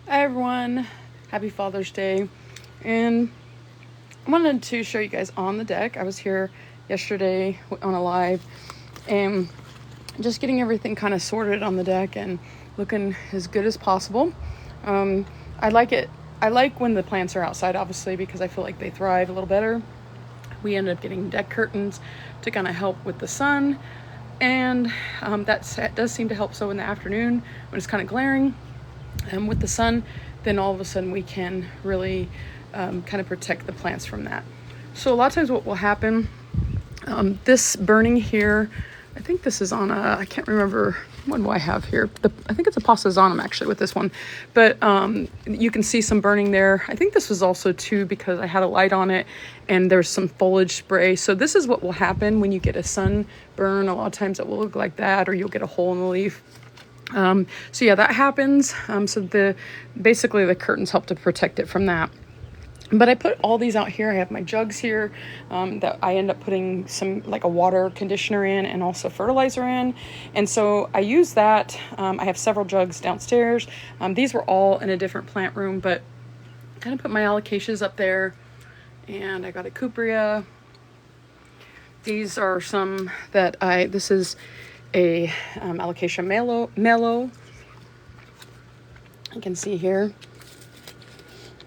Hi everyone, happy Father's Day, and I wanted to show you guys on the deck. I was here yesterday on a live and just getting everything kind of sorted on the deck and looking as good as possible. I like it. I like when the plants are outside, obviously, because I feel like they thrive a little better. We ended up getting deck curtains to kind of help with the sun, and that does seem to help. So in the afternoon when it's kind of glaring with the sun, then all of a sudden we can really kind of protect the plants from that. So a lot of times what will happen, this burning here, I think this is on I can't remember, what do I have here? I think it's a Passasanum actually with this one, but you can see some burning there. I think this was also too because I had a light on it and there's some foliage spray. So this is what will happen when you get a sunburn. A lot of times it will look like that, or you'll get a hole in the leaf. So yeah, that happens. So basically the curtains help to protect it from that. But I put all these out here. I have my jugs here that I end up putting some like a water conditioner in and also fertilizer in. And so I use that. I have several jugs downstairs. These were all in a different plant room, but kind of put my alocasias up there. And I got a cuprea. These are some that this is a Alocasia mellow. You can see here.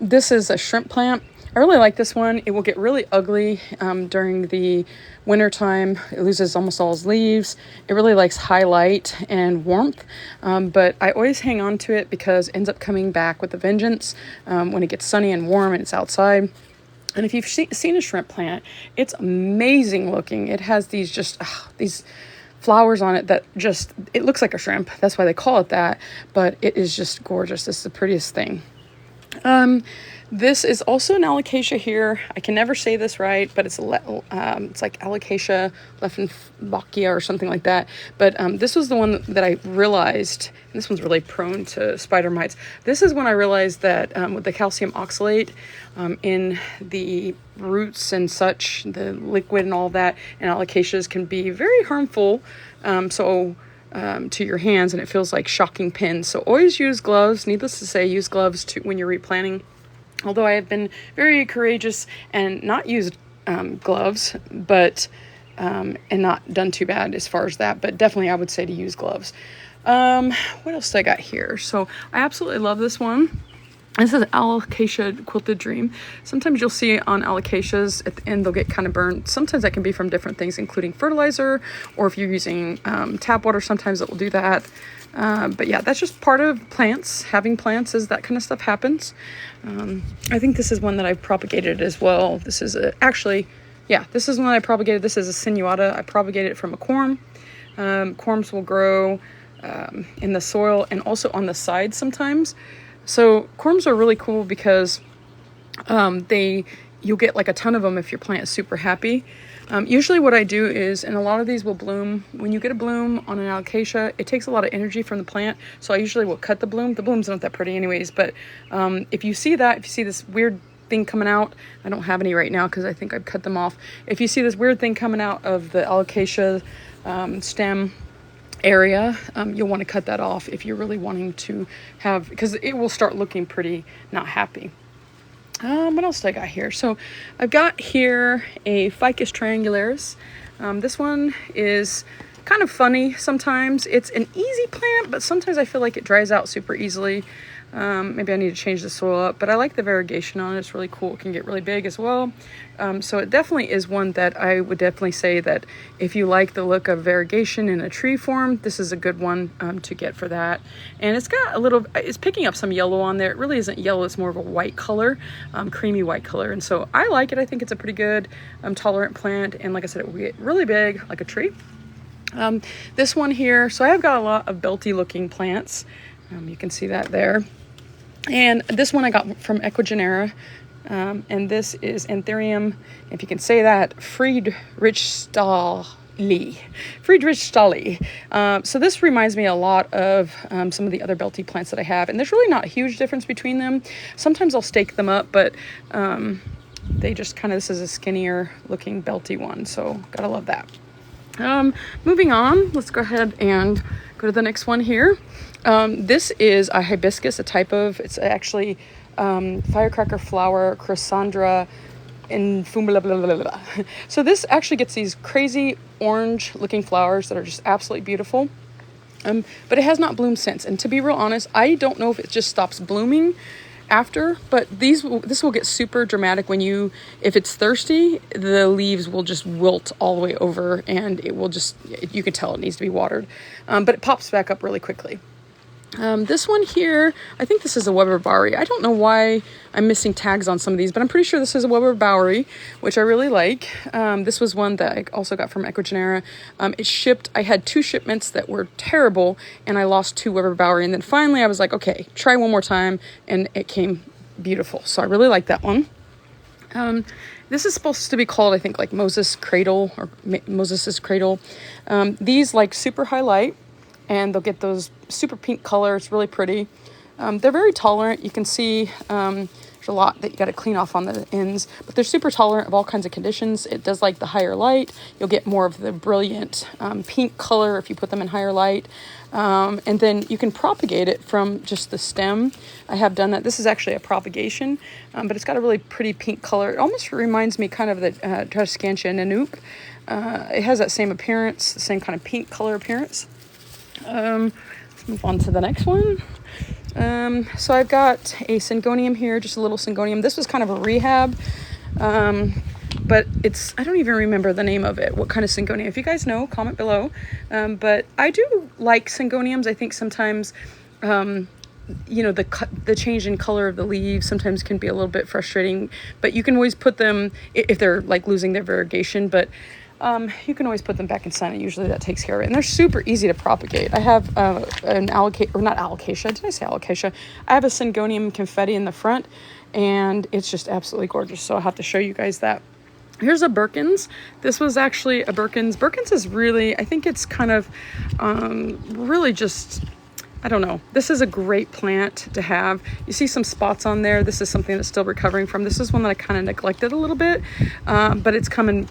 This is a shrimp plant. I really like this one. It will get really ugly during the winter time. It loses almost all its leaves. It really likes high light and warmth, but I always hang on to it because it ends up coming back with a vengeance when it gets sunny and warm and it's outside. And if you've seen a shrimp plant, it's amazing looking. It has these flowers on it that it looks like a shrimp. That's why they call it that, but it is just gorgeous. This is the prettiest thing. This is also an alocasia here. I can never say this right, but it's like Alocasia Leifenbachia or something like that. But this was the one that I realized, and this one's really prone to spider mites. This is when I realized that with the calcium oxalate in the roots and such, the liquid and all that, and alocasias can be very harmful. To your hands, and it feels like shocking pins. So always use gloves. Needless to say, use gloves when you're replanting. Although I have been very courageous and not used gloves, but and not done too bad as far as that. But definitely, I would say to use gloves. What else did I got here? So I absolutely love this one. This is Alocasia Quilted Dream. Sometimes you'll see on alocasias at the end they'll get kind of burnt. Sometimes that can be from different things, including fertilizer, or if you're using tap water, sometimes it will do that. But yeah, that's just part of plants. Having plants is that kind of stuff happens. I think this is one that I propagated as well. This is this is one I propagated. This is a sinuata. I propagated it from a corm. Corms will grow in the soil and also on the sides sometimes. So corms are really cool because you'll get like a ton of them if your plant is super happy. Usually what I do is, and a lot of these will bloom, when you get a bloom on an alocasia, it takes a lot of energy from the plant. So I usually will cut the bloom. The bloom's not that pretty anyways, but if you see this weird thing coming out, I don't have any right now because I think I've cut them off. If you see this weird thing coming out of the alocasia stem area, you'll want to cut that off if you're really wanting to because it will start looking pretty not happy. What else did I got here? So I've got here a Ficus triangularis. This one is kind of funny sometimes. It's an easy plant, but sometimes I feel like it dries out super easily. Maybe I need to change the soil up, but I like the variegation on it. It's really cool. It can get really big as well. So it definitely is one that I would definitely say that if you like the look of variegation in a tree form, this is a good one to get for that. And it's got it's picking up some yellow on there. It really isn't yellow. It's more of a white color, creamy white color. And so I like it. I think it's a pretty good tolerant plant. And like I said, it will get really big like a tree. This one here, so I have got a lot of belty looking plants. You can see that there. And this one I got from Equigenera, and this is Anthurium, if you can say that, Friedrichstahli. So this reminds me a lot of some of the other belty plants that I have, and there's really not a huge difference between them. Sometimes I'll stake them up, but they just this is a skinnier looking belty one, so gotta love that. Moving on, let's go ahead and Go to the next one here. This is a hibiscus, a type of, it's actually firecracker flower, Chrysandra and blah, blah, blah, blah. So this actually gets these crazy orange looking flowers that are just absolutely beautiful. But it has not bloomed since. And to be real honest, I don't know if it just stops blooming after, but this will get super dramatic if it's thirsty, the leaves will just wilt all the way over, and it will just, you can tell it needs to be watered. But it pops back up really quickly. This one here, I think this is a Weber Bowery. I don't know why I'm missing tags on some of these, but I'm pretty sure this is a Weber Bowery, which I really like. This was one that I also got from Ecuagenera. It shipped, I had 2 shipments that were terrible, and I lost 2 Weber Bowery. And then finally I was like, okay, try one more time, and it came beautiful. So I really like that one. This is supposed to be called, I think, like Moses Cradle, or Moses's Cradle. These like super highlight, and they'll get those super pink color. It's really pretty. They're very tolerant. You can see there's a lot that you got to clean off on the ends, but they're super tolerant of all kinds of conditions. It does like the higher light. You'll get more of the brilliant pink color if you put them in higher light. And then you can propagate it from just the stem. I have done that. This is actually a propagation, but it's got a really pretty pink color. It almost reminds me kind of the Triscantia Nanook. It has that same appearance, the same kind of pink color appearance. Let's move on to the next one. So I've got a Syngonium here, just a little Syngonium. This was kind of a rehab, but I don't even remember the name of it, what kind of Syngonium. If you guys know, comment below. But I do like Syngoniums. I think sometimes, the change in color of the leaves sometimes can be a little bit frustrating, but you can always put them, if they're like losing their variegation, but you can always put them back in sun, and usually that takes care of it. And they're super easy to propagate. I have an alocasia. Did I say alocasia? I have a Syngonium confetti in the front, and it's just absolutely gorgeous. So I'll have to show you guys that. Here's a Birkins. This was actually a Birkins. Birkins is really, I think it's kind of really just, I don't know. This is a great plant to have. You see some spots on there. This is something that's still recovering from. This is one that I kind of neglected a little bit, but it's coming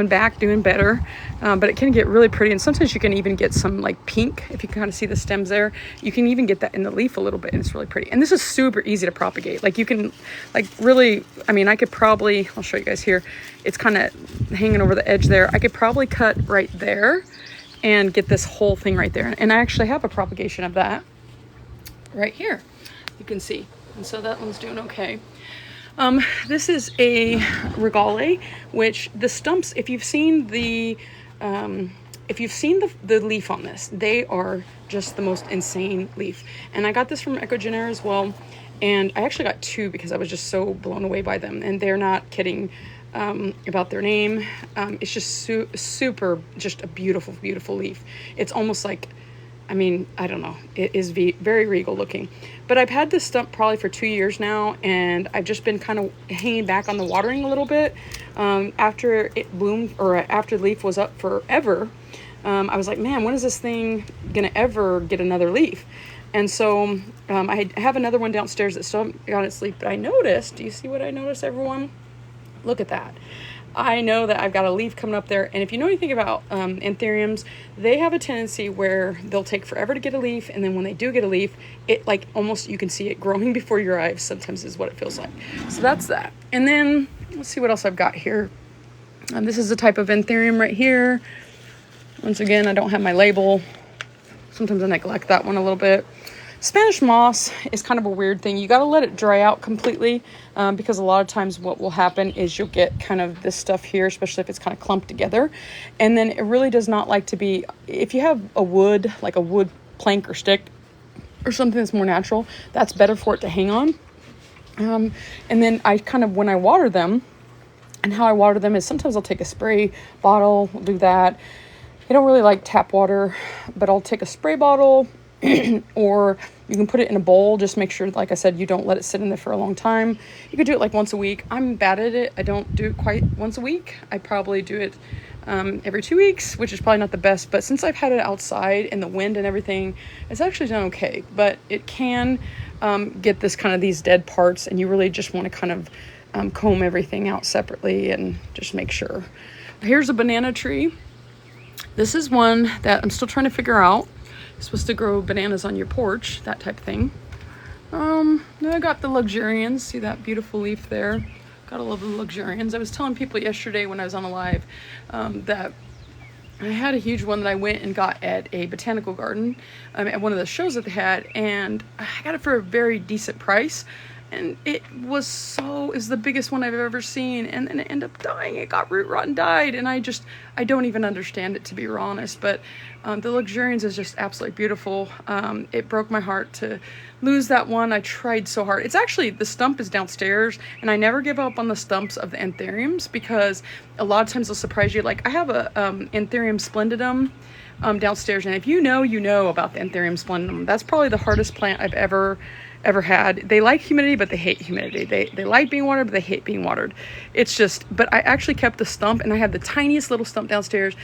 back, doing better. But it can get really pretty, and sometimes you can even get some like pink. If you can kind of see the stems there, you can even get that in the leaf a little bit, and it's really pretty. And this is super easy to propagate. Like you can, like really, I mean, I could probably, I'll show you guys here. It's kind of hanging over the edge there. I could probably cut right there and get this whole thing right there. And I actually have a propagation of that right here, you can see. And so that one's doing okay. This is a Regale, which the stumps, if you've seen the leaf on this, they are just the most insane leaf. And I got this from Ecuagenera as well. And I actually got 2 because I was just so blown away by them. And they're not kidding about their name. It's just super, just a beautiful, beautiful leaf. It's almost like, I mean, I don't know. It is very regal looking. But I've had this stump probably for 2 years now, and I've just been kind of hanging back on the watering a little bit. After it bloomed, or after the leaf was up forever, I was like, man, when is this thing going to ever get another leaf? And so I have another one downstairs that still haven't got its leaf. But I noticed, do you see what I noticed, everyone? Look at that. I know that I've got a leaf coming up there, and if you know anything about anthuriums, they have a tendency where they'll take forever to get a leaf, and then when they do get a leaf, it like almost, you can see it growing before your eyes sometimes is what it feels like. So that's that. And then let's see what else I've got here. This is a type of anthurium right here. Once again, I don't have my label. Sometimes I neglect that one a little bit. Spanish moss is kind of a weird thing. You got to let it dry out completely, because a lot of times what will happen is you'll get kind of this stuff here, especially if it's kind of clumped together. And then it really does not like to be, if you have a wood, like a wood plank or stick or something that's more natural, that's better for it to hang on. And then I kind of, when I water them, and how I water them is sometimes I'll take a spray bottle, I'll do that. I don't really like tap water, but I'll take a spray bottle, or you can put it in a bowl. Just make sure, like I said, you don't let it sit in there for a long time. You could do it like once a week. I'm bad at it. I don't do it quite once a week. I probably do it every 2 weeks, which is probably not the best. But since I've had it outside in the wind and everything, it's actually done okay. But it can get this kind of these dead parts, and you really just want to kind of comb everything out separately and just make sure. Here's a banana tree. This is one that I'm still trying to figure out. supposed to grow bananas on your porch, that type of thing. Then I got the luxurians. See that beautiful leaf there? Gotta love the luxurians. I was telling people yesterday when I was on a live that I had a huge one that I went and got at a botanical garden at one of the shows that they had, and I got it for a very decent price. And it was the biggest one I've ever seen, and then it ended up dying. It got root rot and died, and I don't even understand it, to be honest. But the luxurians is just absolutely beautiful. It broke my heart to lose that one. I tried so hard. It's actually, the stump is downstairs, and I never give up on the stumps of the anthuriums, because a lot of times they'll surprise you. Like, I have a anthurium splendidum downstairs, and if you know about the anthurium splendidum. That's probably the hardest plant I've ever had. They like humidity, but they hate humidity. They like being watered, but they hate being watered. It's just, but I actually kept the stump, and I have the tiniest little stump downstairs,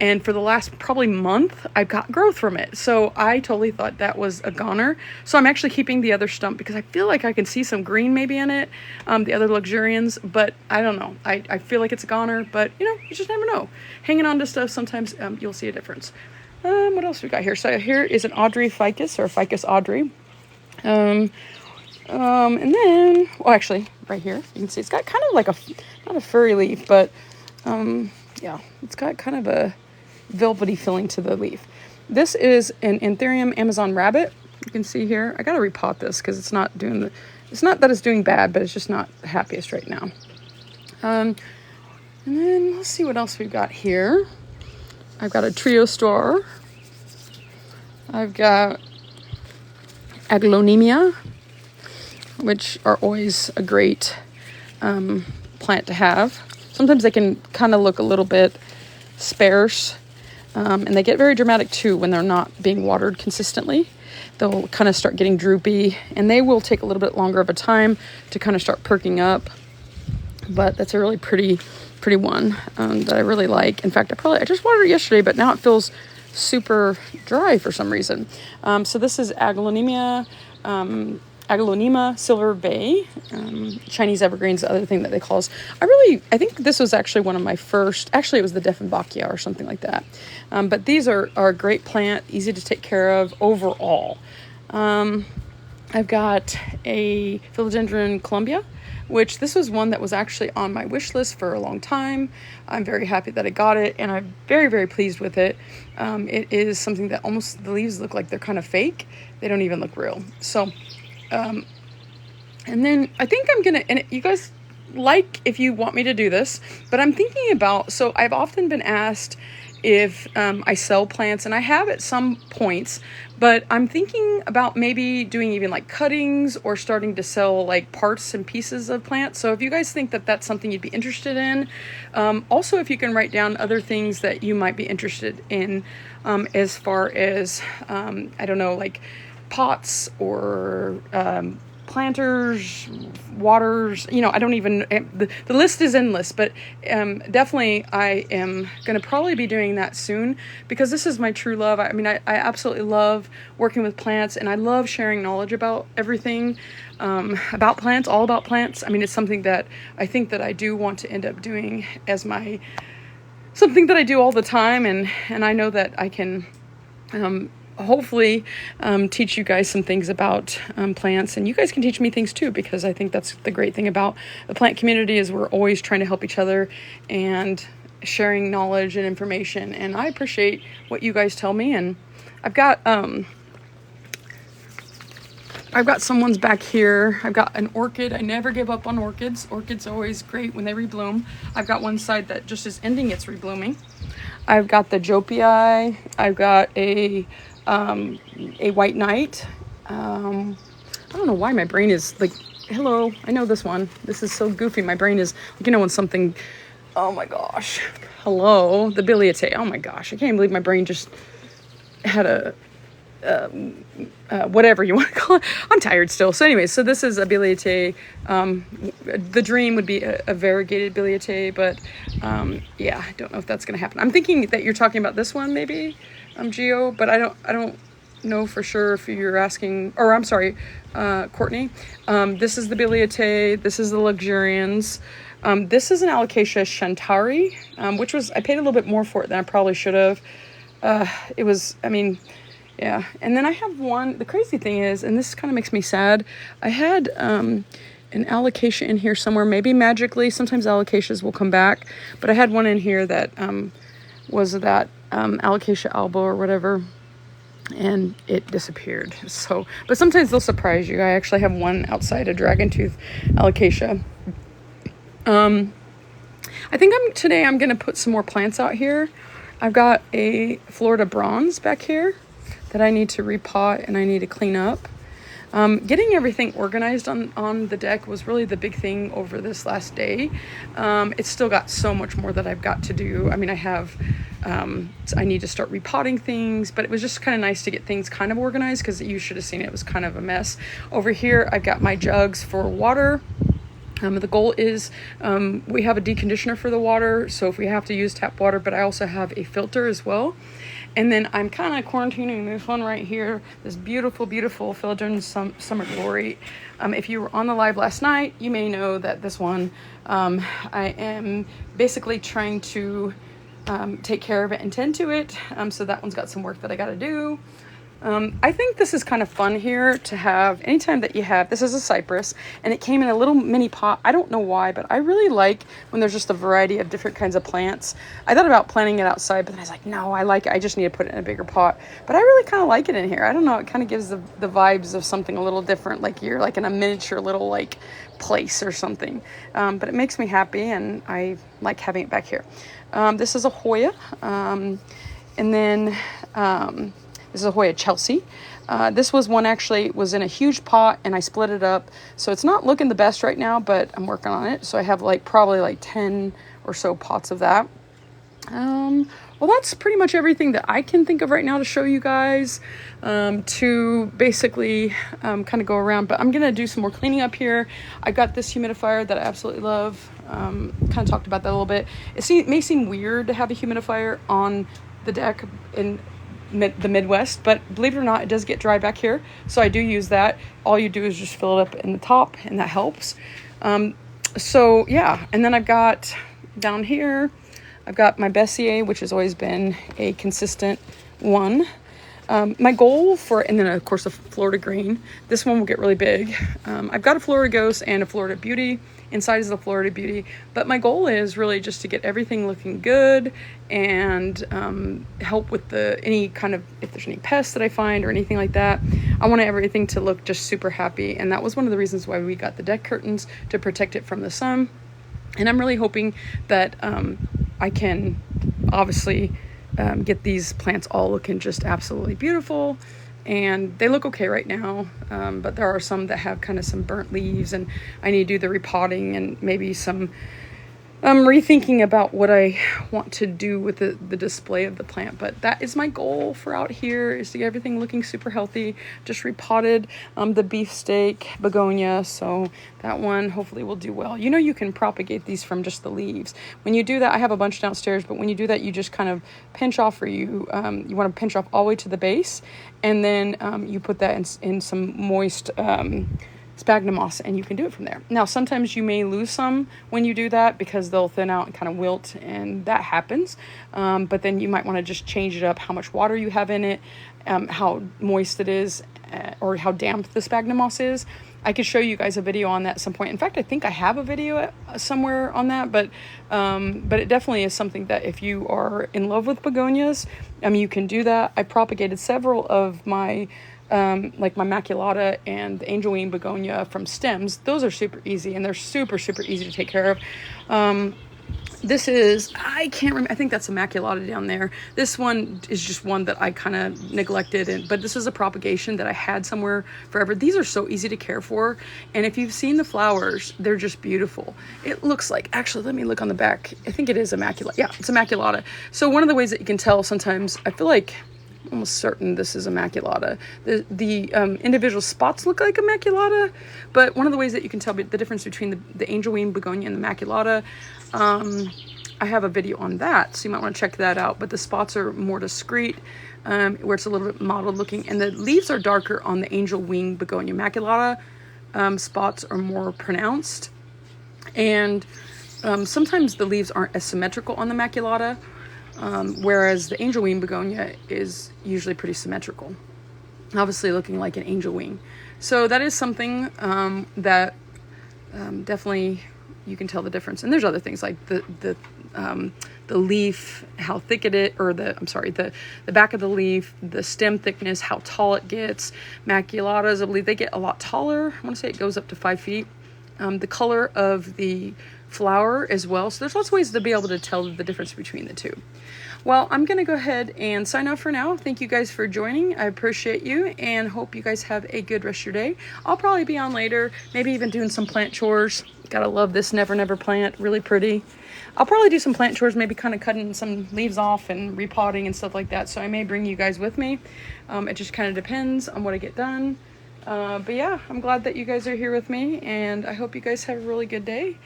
and for the last probably month I've got growth from it. So I totally thought that was a goner. So I'm actually keeping the other stump, because I feel like I can see some green maybe in it, the other luxurians, but I don't know. I feel like it's a goner, but you just never know. Hanging on to stuff, sometimes you'll see a difference. What else we got here? So here is an Audrey ficus, or Ficus Audrey. And then, well, actually right here, you can see it's got kind of like not a furry leaf, but, yeah, it's got kind of a velvety feeling to the leaf. This is an Anthurium Amazon rabbit. You can see here, I got to repot this because it's not that it's doing bad, but it's just not the happiest right now. And then let's see what else we've got here. I've got a trio star. I've got Aglaonemia, which are always a great plant to have. Sometimes they can kind of look a little bit sparse, and they get very dramatic too when they're not being watered consistently. They'll kind of start getting droopy, and they will take a little bit longer of a time to kind of start perking up. But that's a really pretty one that I really like. In fact, I just watered it yesterday, but now it feels super dry for some reason. So this is Aglaonemia, Aglaonema Silver Bay, Chinese evergreens, the other thing that they call us. I think this was actually one of my first, actually it was the Dieffenbachia or something like that. But these are a great plant, easy to take care of overall. I've got a Philodendron Columbia, which this was one that was actually on my wish list for a long time. I'm very happy that I got it, and I'm very, very pleased with it. It is something that almost, the leaves look like they're kind of fake. They don't even look real. So, and then I think I'm gonna, and you guys like if you want me to do this, but I'm thinking about, so I've often been asked if I sell plants, and I have at some points, but I'm thinking about maybe doing even like cuttings or starting to sell like parts and pieces of plants. So if you guys think that that's something you'd be interested in, also if you can write down other things that you might be interested in, as far as, I don't know, like pots or planters, waters, I don't even, the list is endless, but definitely I am going to probably be doing that soon, because this is my true love. I mean, I absolutely love working with plants, and I love sharing knowledge about everything, about plants, all about plants. I mean, it's something that I think that I do want to end up doing as something that I do all the time, and I know that I can, hopefully teach you guys some things about plants, and you guys can teach me things too, because I think that's the great thing about the plant community, is we're always trying to help each other and sharing knowledge and information, and I appreciate what you guys tell me. And I've got some ones back here. I've got an orchid. I never give up on orchids. Orchids are always great when they rebloom. I've got one side that just is ending its reblooming. I've got the Jopii. I've got a white knight. I don't know why my brain is like, hello, I know this one. This is so goofy. My brain is, when something, oh my gosh. Hello, the Biliate. Oh my gosh, I can't believe my brain just had a, whatever you want to call it. I'm tired still. So anyways, so this is a Biliate. The dream would be a variegated Biliate, but yeah, I don't know if that's going to happen. I'm thinking that you're talking about this one, maybe, Geo, but I don't know for sure if you're asking, or I'm sorry, Courtney. This is the Biliate. This is the Luxurians. This is an Alocasia Shantari, which was, I paid a little bit more for it than I probably should have. It was, I mean, Yeah, and then I have one, the crazy thing is, and this kind of makes me sad, I had an alocasia in here somewhere, maybe magically, sometimes alocasias will come back, but I had one in here that was that alocasia alba or whatever, and it disappeared. So, but sometimes they'll surprise you. I actually have one outside, a dragon tooth alocasia. I think today I'm going to put some more plants out here. I've got a Florida bronze back here that I need to repot and I need to clean up. Getting everything organized on the deck was really the big thing over this last day. It's still got so much more that I've got to do. I mean, I need to start repotting things, but it was just kind of nice to get things kind of organized because you should have seen it was kind of a mess. Over here, I've got my jugs for water. The goal is we have a deconditioner for the water, so if we have to use tap water, but I also have a filter as well. And then I'm kind of quarantining this one right here, this beautiful, beautiful Philodendron Summer Glory. If you were on the live last night, you may know that this one, I am basically trying to take care of it and tend to it. So that one's got some work that I got to do. I think this is kind of fun here to have anytime that you have, this is a cypress and it came in a little mini pot. I don't know why, but I really like when there's just a variety of different kinds of plants. I thought about planting it outside, but then I was like, no, I like it. I just need to put it in a bigger pot, but I really kind of like it in here. I don't know. It kind of gives the vibes of something a little different. Like you're like in a miniature little like place or something. But it makes me happy and I like having it back here. This is a Hoya. And then, this is a Hoya Chelsea. This was one actually was in a huge pot and I split it up. So it's not looking the best right now, but I'm working on it. So I have probably 10 or so pots of that. Well, that's pretty much everything that I can think of right now to show you guys, to basically kind of go around. But I'm going to do some more cleaning up here. I got this humidifier that I absolutely love. Kind of talked about that a little bit. It may seem weird to have a humidifier on the deck in the Midwest, but believe it or not, it does get dry back here. So I do use that. All you do is just fill it up in the top and that helps. So yeah, and then I've got down here, I've got my Bessier, which has always been a consistent one. My goal and then of course a Florida Green. This one will get really big. I've got a Florida Ghost and a Florida Beauty. Inside is the Florida Beauty, but my goal is really just to get everything looking good and help with any kind of, if there's any pests that I find or anything like that. I want everything to look just super happy, and that was one of the reasons why we got the deck curtains, to protect it from the sun. And I'm really hoping that I can obviously get these plants all looking just absolutely beautiful. And they look okay right now, but there are some that have kind of some burnt leaves, and I need to do the repotting and maybe some rethinking about what I want to do with the display of the plant. But that is my goal for out here, is to get everything looking super healthy. Just repotted the beefsteak begonia, so that one hopefully will do well. You know, you can propagate these from just the leaves. When you do that, I have a bunch downstairs, but when you do that, you just kind of pinch off, or you want to pinch off all the way to the base, and then you put that in some moist sphagnum moss, and you can do it from there. Now, sometimes you may lose some when you do that because they'll thin out and kind of wilt, and that happens. But then you might want to just change it up, how much water you have in it, how moist it is, or how damp the sphagnum moss is. I could show you guys a video on that at some point. In fact, I think I have a video somewhere on that, but it definitely is something that if you are in love with begonias, you can do that. I propagated several of my like my Maculata and the Angel Wing begonia from stems. Those are super easy, and they're super, super easy to take care of. This is, I can't remember, I think that's a Maculata down there. This one is just one that I kind of neglected, but this is a propagation that I had somewhere forever. These are so easy to care for, and if you've seen the flowers, they're just beautiful. It looks like, actually, let me look on the back. I think it is a Maculata. Yeah, it's a Maculata. So one of the ways that you can tell sometimes, I feel like, almost certain this is a Maculata. The individual spots look like a Maculata, but one of the ways that you can tell the difference between the Angel Wing begonia and the Maculata, I have a video on that, so you might want to check that out. But the spots are more discreet, where it's a little bit mottled looking, and the leaves are darker on the Angel Wing begonia. Maculata spots are more pronounced, and sometimes the leaves aren't as symmetrical on the Maculata. Whereas the Angel Wing begonia is usually pretty symmetrical. obviously looking like an angel wing. So that is something that definitely you can tell the difference. And there's other things like the leaf, how thick it is, or the back of the leaf, the stem thickness, how tall it gets. Maculatas, I believe they get a lot taller. I want to say it goes up to 5 feet. The color of the flower as well. So there's lots of ways to be able to tell the difference between the two. Well, I'm going to go ahead and sign off for now. Thank you guys for joining. I appreciate you and hope you guys have a good rest of your day. I'll probably be on later, maybe even doing some plant chores. Gotta love this Never Never plant, really pretty. I'll probably do some plant chores, maybe kind of cutting some leaves off and repotting and stuff like that. So I may bring you guys with me. It just kind of depends on what I get done. But yeah, I'm glad that you guys are here with me, and I hope you guys have a really good day.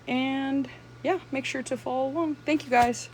And yeah, make sure to follow along. Thank you guys.